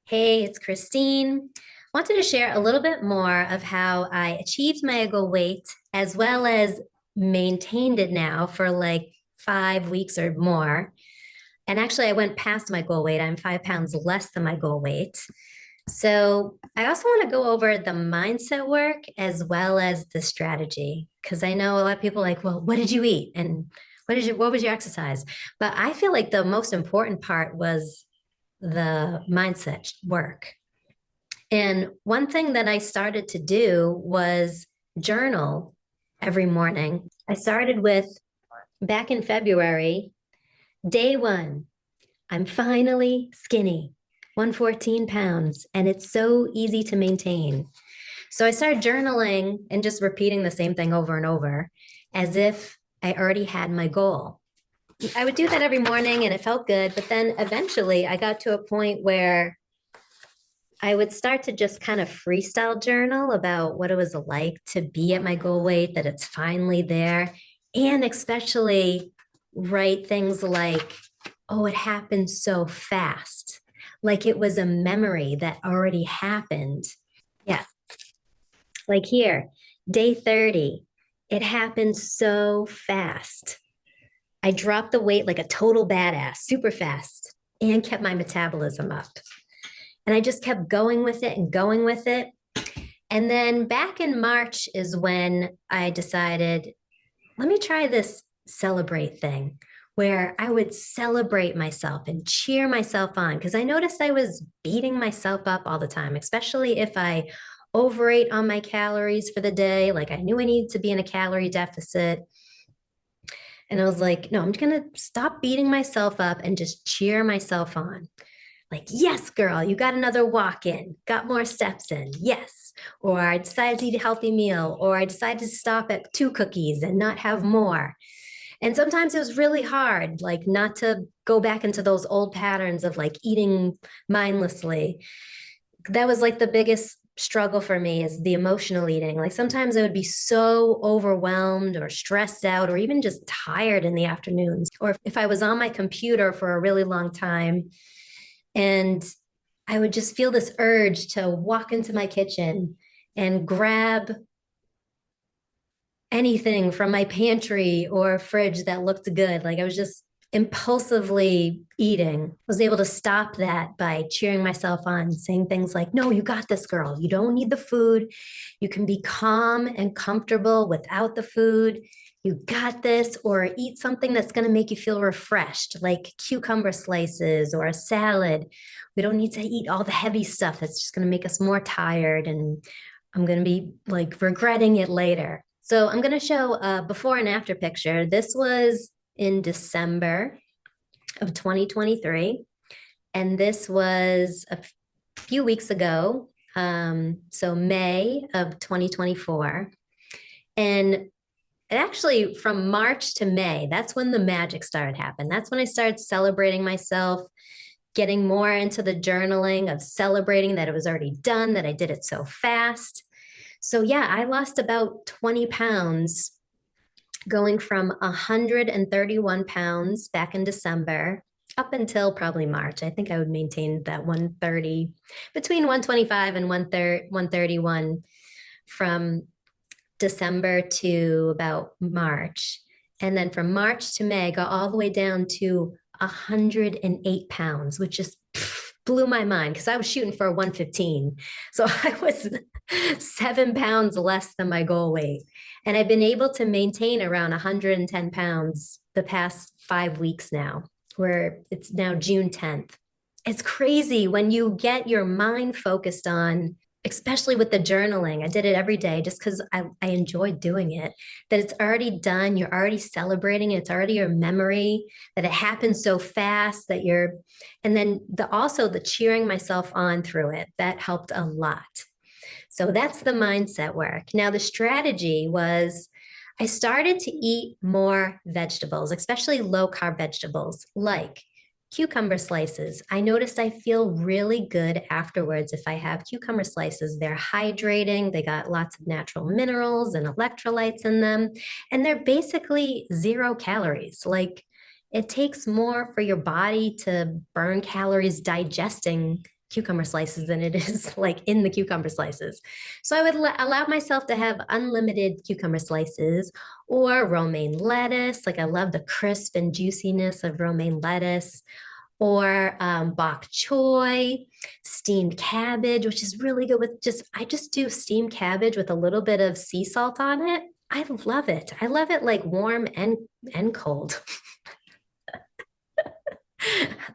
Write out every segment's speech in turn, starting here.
Hey, it's Christine. Wanted to share a little bit more of how I achieved my goal weight as well as maintained it now for like 5 weeks or more. And actually, I went past my goal weight. I'm 5 pounds less than my goal weight. So I also want to go over the mindset work as well as the strategy, because I know a lot of people are like, well, what did you eat? And what was your exercise? But I feel like the most important part was the mindset work. And one thing that I started to do was journal every morning. I started with back in February, day one, I'm finally skinny, 114 pounds, and it's so easy to maintain. So I started journaling and just repeating the same thing over and over as if I already had my goal. I would do that every morning and it felt good. But then eventually I got to a point where I would start to just kind of freestyle journal about what it was like to be at my goal weight, that it's finally there, and especially write things like, oh, it happened so fast, like it was a memory that already happened. Yeah, like here, day 30, it happened so fast. I dropped the weight like a total badass, super fast, and kept my metabolism up. And I just kept going with it and going with it. And then back in March is when I decided, let me try this celebrate thing where I would celebrate myself and cheer myself on because I noticed I was beating myself up all the time, especially if I overate on my calories for the day. Like I knew I needed to be in a calorie deficit. And I was like, no, I'm going to stop beating myself up and just cheer myself on. Like, yes, girl, you got another walk in, got more steps in. Yes. Or I decided to eat a healthy meal, or I decided to stop at 2 cookies and not have more. And sometimes it was really hard, like not to go back into those old patterns of like eating mindlessly. That was like the biggest struggle for me is the emotional eating. Like sometimes I would be so overwhelmed or stressed out or even just tired in the afternoons. Or if I was on my computer for a really long time, and I would just feel this urge to walk into my kitchen and grab anything from my pantry or fridge that looked good. Like I was just impulsively eating. I was able to stop that by cheering myself on, saying things like, no, you got this, girl. You don't need the food. You can be calm and comfortable without the food. You got this, or eat something that's going to make you feel refreshed, like cucumber slices or a salad. We don't need to eat all the heavy stuff that's just going to make us more tired. And I'm going to be like regretting it later. So I'm going to show a before and after picture. This was in December of 2023. And this was a few weeks ago. So May of 2024. And actually from March to May, that's when the magic started happening. That's when I started celebrating myself, getting more into the journaling of celebrating that it was already done, that I did it so fast. So yeah, I lost about 20 pounds going from 131 pounds back in December up until probably March. I think I would maintain that 130, between 125 and 131 from December to about March. And then from March to May, I got all the way down to 108 pounds, which just blew my mind because I was shooting for 115. So I was 7 pounds less than my goal weight. And I've been able to maintain around 110 pounds the past 5 weeks now, where it's now June 10th. It's crazy when you get your mind focused on, especially with the journaling. I did it every day just because I enjoyed doing it, that it's already done. You're already celebrating it. It's already your memory, that it happened so fast that you're, and then also the cheering myself on through it, that helped a lot. So that's the mindset work. Now, the strategy was I started to eat more vegetables, especially low carb vegetables like cucumber slices. I noticed I feel really good afterwards if I have cucumber slices. They're hydrating, they got lots of natural minerals and electrolytes in them, and they're basically 0 calories. Like it takes more for your body to burn calories digesting cucumber slices than it is like in the cucumber slices. So I would allow myself to have unlimited cucumber slices or romaine lettuce. Like I love the crisp and juiciness of romaine lettuce, or bok choy, steamed cabbage, which is really good with I just do steamed cabbage with a little bit of sea salt on it. I love it. I love it like warm and cold.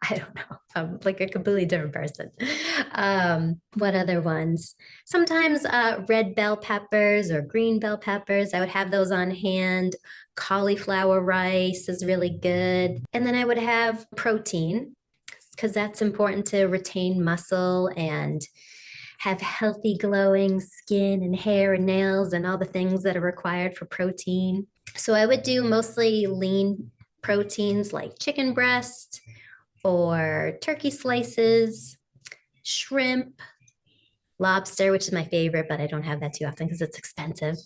I don't know. I'm like a completely different person. What other ones? Sometimes red bell peppers or green bell peppers. I would have those on hand. Cauliflower rice is really good. And then I would have protein because that's important to retain muscle and have healthy, glowing skin and hair and nails and all the things that are required for protein. So I would do mostly lean proteins like chicken breast or turkey slices, shrimp, lobster, which is my favorite, but I don't have that too often because it's expensive.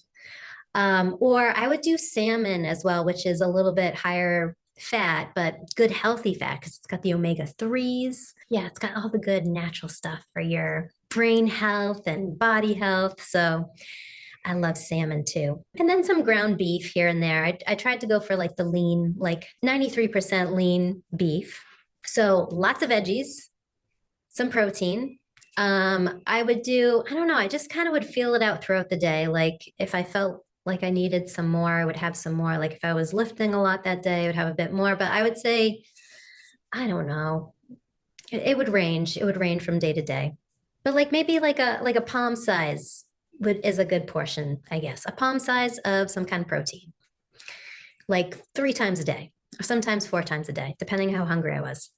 Or I would do salmon as well, which is a little bit higher fat, but good healthy fat because it's got the omega-3s. Yeah, it's got all the good natural stuff for your brain health and body health. So I love salmon too. And then some ground beef here and there. I tried to go for like the lean, like 93% lean beef. So lots of veggies, some protein. I would do, I don't know, I just kind of would feel it out throughout the day. Like if I felt like I needed some more, I would have some more. Like if I was lifting a lot that day, I would have a bit more. But I would say, I don't know. It would range. It would range from day to day. But like maybe like a palm size is a good portion, I guess. A palm size of some kind of protein, like 3 times a day, or sometimes 4 times a day, depending how hungry I was.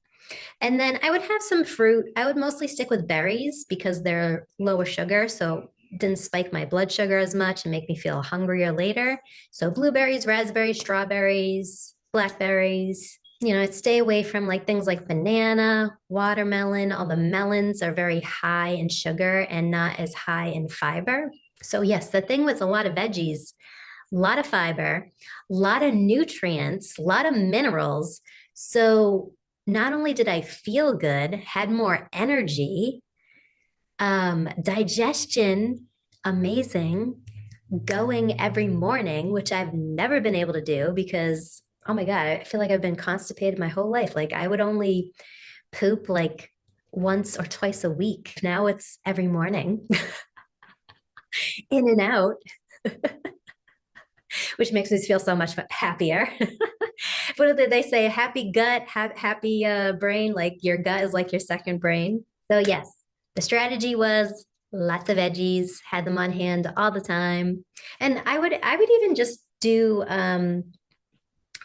And then I would have some fruit. I would mostly stick with berries because they're lower sugar, so didn't spike my blood sugar as much and make me feel hungrier later. So blueberries, raspberries, strawberries, blackberries. I'd stay away from like things like banana, watermelon. All the melons are very high in sugar and not as high in fiber. So yes, the thing with a lot of veggies, a lot of fiber, a lot of nutrients, a lot of minerals. So not only did I feel good, had more energy, digestion, amazing, going every morning, which I've never been able to do because, oh my God, I feel like I've been constipated my whole life. Like I would only poop like once or twice a week. Now it's every morning, in and out, which makes me feel so much happier. What did they say? Happy gut, happy brain. Like your gut is like your second brain. So yes, the strategy was lots of veggies, had them on hand all the time, and I would even just do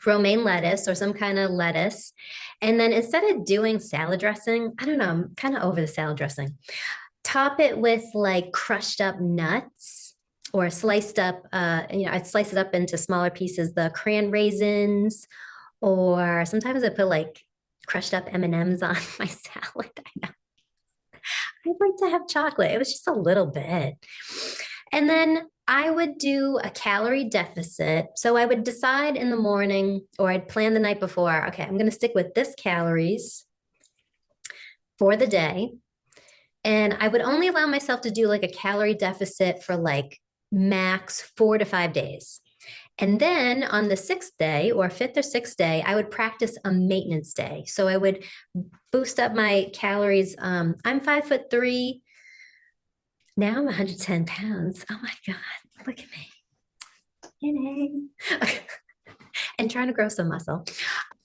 romaine lettuce or some kind of lettuce, and then instead of doing salad dressing, I don't know, I'm kind of over the salad dressing. Top it with like crushed up nuts or sliced up. I'd slice it up into smaller pieces. The cran raisins, or sometimes I put like crushed up M&Ms on my salad. I know. I'd like to have chocolate. It was just a little bit. And then I would do a calorie deficit. So I would decide in the morning, or I'd plan the night before, okay, I'm going to stick with this calories for the day. And I would only allow myself to do like a calorie deficit for like max 4 to 5 days. And then on the 6th day or 5th or 6th day, I would practice a maintenance day. So I would boost up my calories. I'm 5'3". Now I'm 110 pounds. Oh my God, look at me. Yay. And trying to grow some muscle.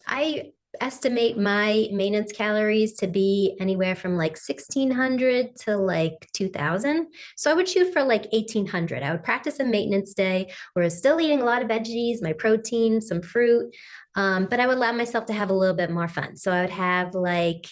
I estimate my maintenance calories to be anywhere from like 1,600 to like 2,000. So I would shoot for like 1,800. I would practice a maintenance day where I was still eating a lot of veggies, my protein, some fruit, but I would allow myself to have a little bit more fun. So I would have like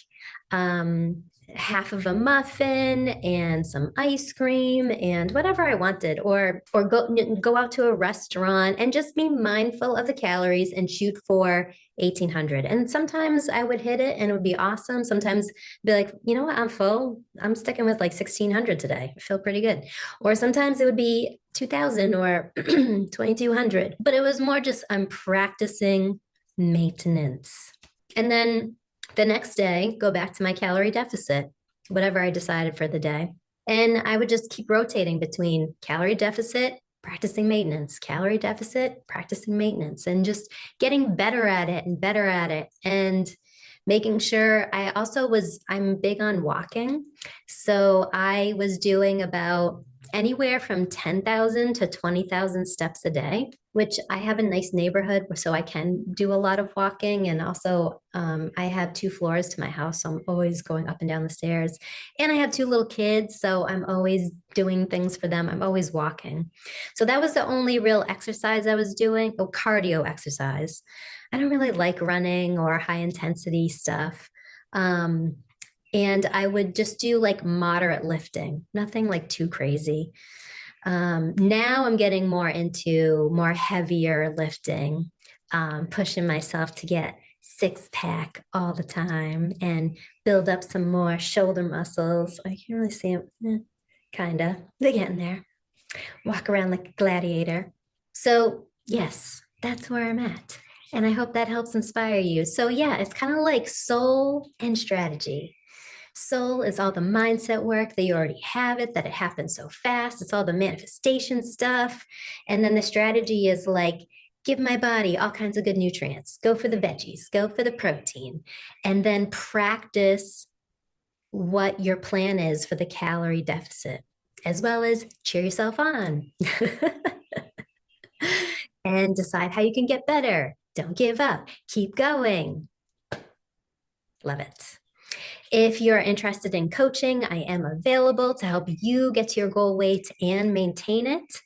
half of a muffin and some ice cream and whatever I wanted, or go out to a restaurant and just be mindful of the calories and shoot for 1,800. And sometimes I would hit it and it would be awesome. Sometimes be like, you know what, I'm full. I'm sticking with like 1,600 today. I feel pretty good. Or sometimes it would be 2,000 or 2,200. But it was more just I'm practicing maintenance. And then the next day, go back to my calorie deficit. whatever I decided for the day. And I would just keep rotating between calorie deficit, practicing maintenance, calorie deficit, practicing maintenance, and just getting better at it and better at it. And making sure I'm big on walking. So I was doing about anywhere from 10,000 to 20,000 steps a day, which I have a nice neighborhood, so I can do a lot of walking. And also, I have 2 floors to my house, so I'm always going up and down the stairs. And I have 2 little kids, so I'm always doing things for them. I'm always walking. So that was the only real exercise I was doing, oh, cardio exercise. I don't really like running or high intensity stuff. Um, and I would just do like moderate lifting, nothing like too crazy. Now I'm getting more into more heavier lifting, pushing myself to get 6 pack all the time and build up some more shoulder muscles. I can't really see them, kind of. They're getting there. Walk around like a gladiator. So, yes, that's where I'm at. And I hope that helps inspire you. So, yeah, it's kind of like soul and strategy. Soul is all the mindset work that you already have it, that it happens so fast. It's all the manifestation stuff. And then the strategy is like, give my body all kinds of good nutrients, go for the veggies, go for the protein, and then practice what your plan is for the calorie deficit, as well as cheer yourself on and decide how you can get better. Don't give up, keep going. Love it. If you're interested in coaching, I am available to help you get to your goal weight and maintain it.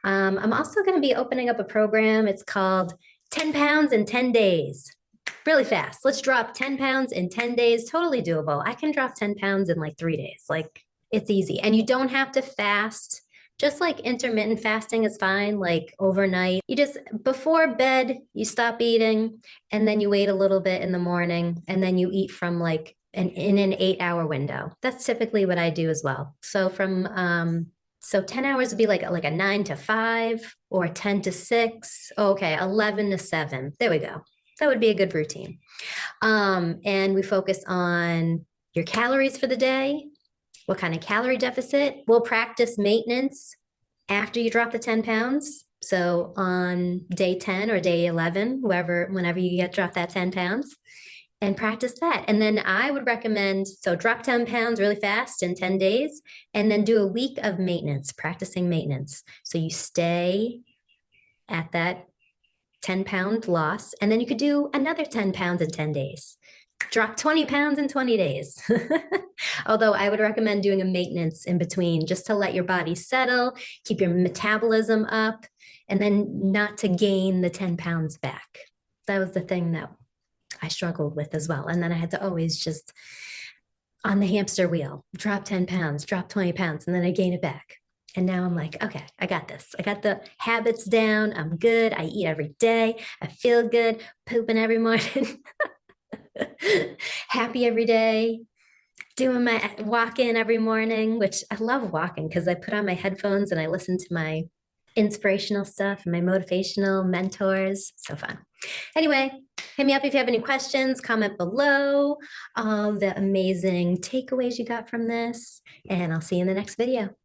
I'm also going to be opening up a program. It's called 10 Pounds in 10 Days. Really fast. Let's drop 10 pounds in 10 days. Totally doable. I can drop 10 pounds in like 3 days. Like it's easy. And you don't have to fast. Just like intermittent fasting is fine, like overnight. You just, before bed, you stop eating and then you wait a little bit in the morning and then you eat from like in an 8 hour window. That's typically what I do as well. So so 10 hours would be like a 9 to 5 or 10 to 6. Okay, 11 to 7. There we go. That would be a good routine. And we focus on your calories for the day, what kind of calorie deficit. We'll practice maintenance after you drop the 10 pounds. So on day 10 or day 11, whenever you drop that 10 pounds, and practice that. And then I would recommend, so drop 10 pounds really fast in 10 days, and then do a week of maintenance, practicing maintenance. So you stay at that 10-pound loss, and then you could do another 10 pounds in 10 days. Drop 20 pounds in 20 days. Although I would recommend doing a maintenance in between just to let your body settle, keep your metabolism up, and then not to gain the 10 pounds back. That was the thing that I struggled with as well. And then I had to always just on the hamster wheel, drop 10 pounds, drop 20 pounds, and then I gain it back. And now I'm like, okay, I got this. I got the habits down. I'm good. I eat every day. I feel good, pooping every morning, happy every day, doing my walk in every morning, which I love walking because I put on my headphones and I listen to my inspirational stuff and my motivational mentors. So fun. Anyway, hit me up if you have any questions, comment below all the amazing takeaways you got from this, and I'll see you in the next video.